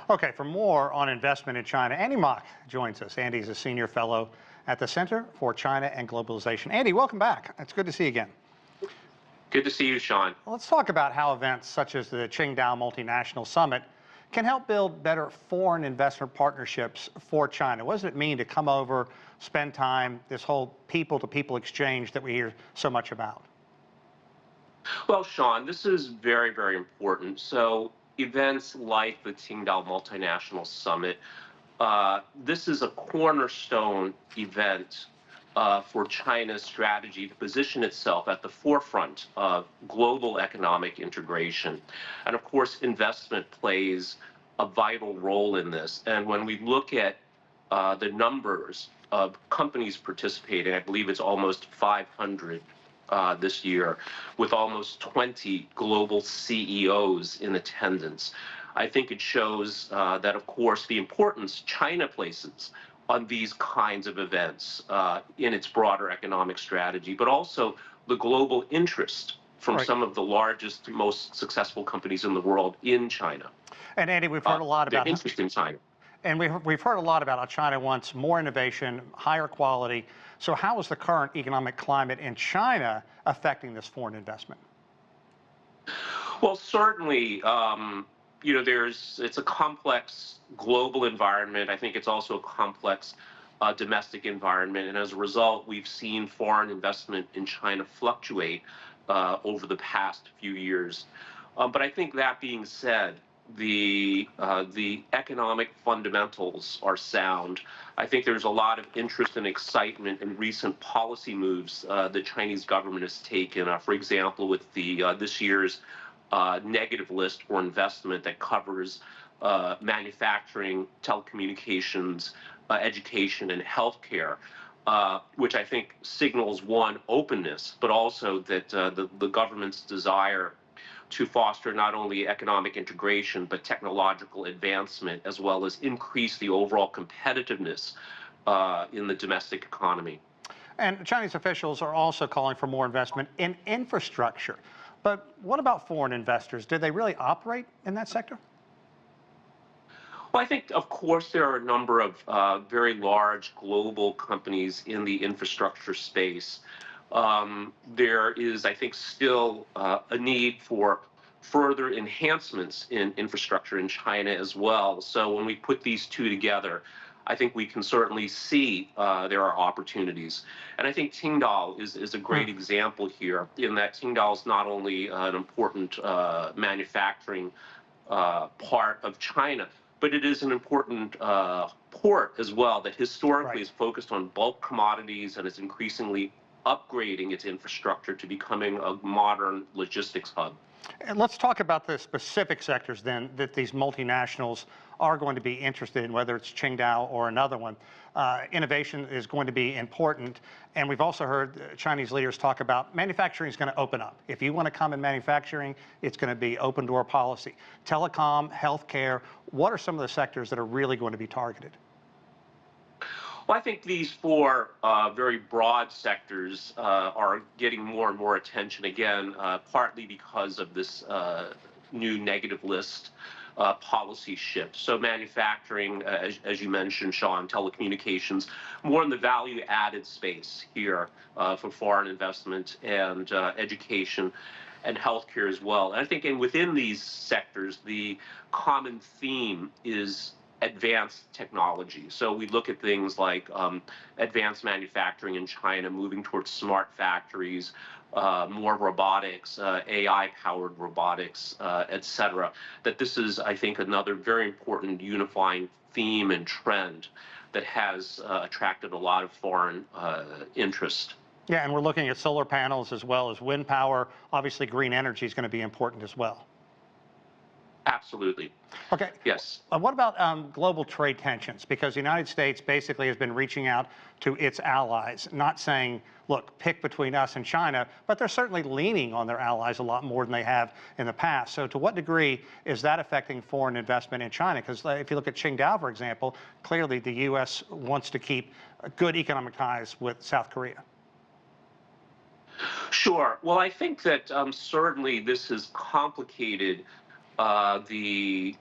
Okay, for more on investment in China, Andy Mok joins us. Andy is a senior fellow at the Center for China and Globalization. Andy, welcome back. It's good to see you again. Good to see you, Sean. Well, let's talk about how events such as the Qingdao Multinational Summit can help build better foreign investment partnerships for China. What does it mean to come over, spend time, this whole people-to-people exchange that we hear so much about? Well, Sean, this is very, very important. So events like the Qingdao Multinational Summit, this is a cornerstone event for China's strategy to position itself at the forefront of global economic integration. And of course, investment plays a vital role in this. And when we look at the numbers of companies participating, I believe it's almost 500 this year, with almost 20 global CEOs in attendance. I think it shows that, of course, the importance China places on these kinds of events in its broader economic strategy, but also the global interest from some of the largest, most successful companies in the world in China. And Andy, we've heard a lot about interest in China. And we've heard a lot about how China wants more innovation, higher quality. So how is the current economic climate in China affecting this foreign investment? Well, certainly, it's a complex global environment. I think it's also a complex domestic environment. And as a result, we've seen foreign investment in China fluctuate over the past few years. But I think that being said, the economic fundamentals are sound. I think there's a lot of interest and excitement in recent policy moves the Chinese government has taken. For example, with the this year's negative list for investment that covers manufacturing, telecommunications, education, and healthcare, which I think signals, one, openness, but also that the government's desire to foster not only economic integration, but technological advancement, as well as increase the overall competitiveness in the domestic economy. And Chinese officials are also calling for more investment in infrastructure. But what about foreign investors? Do they really operate in that sector? Well, I think, of course, there are a number of very large global companies in the infrastructure space. There is, I think, still a need for further enhancements in infrastructure in China as well. So when we put these two together, I think we can certainly see there are opportunities. And I think Qingdao is a great example here, in that Qingdao is not only an important manufacturing part of China, but it is an important port as well that historically is focused on bulk commodities and is increasingly upgrading its infrastructure to becoming a modern logistics hub. And let's talk about the specific sectors then that these multinationals are going to be interested in, whether it's Qingdao or another one. Innovation is going to be important. And we've also heard Chinese leaders talk about manufacturing is going to open up. If you want to come in manufacturing, it's going to be open door policy. Telecom, healthcare, what are some of the sectors that are really going to be targeted? Well, I think these four very broad sectors are getting more and more attention, again, partly because of this new negative list policy shift. So manufacturing, as you mentioned, Sean, telecommunications, more in the value-added space here for foreign investment, and education and healthcare as well. And I think within these sectors, the common theme is advanced technology. So we look at things like advanced manufacturing in China, moving towards smart factories, more robotics, AI-powered robotics, et cetera. That this is, I think, another very important unifying theme and trend that has attracted a lot of foreign interest. Yeah, and we're looking at solar panels as well as wind power. Obviously, green energy is going to be important as well. Absolutely. Okay. Yes. What about global trade tensions? Because the United States basically has been reaching out to its allies, not saying, look, pick between us and China, but they're certainly leaning on their allies a lot more than they have in the past. So to what degree is that affecting foreign investment in China? Because if you look at Qingdao, for example, clearly the U.S. wants to keep good economic ties with South Korea. Sure. Well, I think that certainly this has complicated the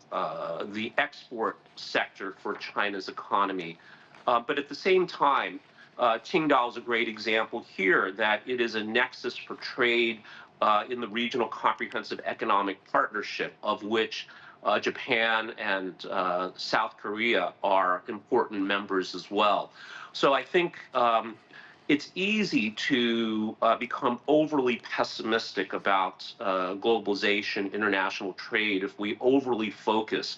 export sector for China's economy. But at the same time, Qingdao is a great example here that it is a nexus for trade in the regional comprehensive economic partnership, of which Japan and South Korea are important members as well. So I think it's easy to become overly pessimistic about globalization, international trade, if we overly focus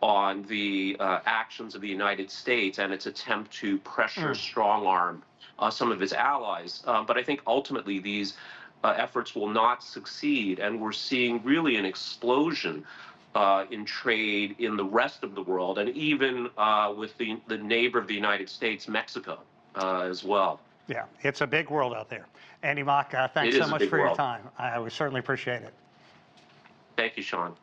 on the actions of the United States and its attempt to pressure, strong arm some of its allies. But I think ultimately these efforts will not succeed, and we're seeing really an explosion in trade in the rest of the world, and even with the neighbor of the United States, Mexico, as well. Yeah, it's a big world out there. Andy Mok, thanks so much for your time. I certainly appreciate it. Thank you, Sean.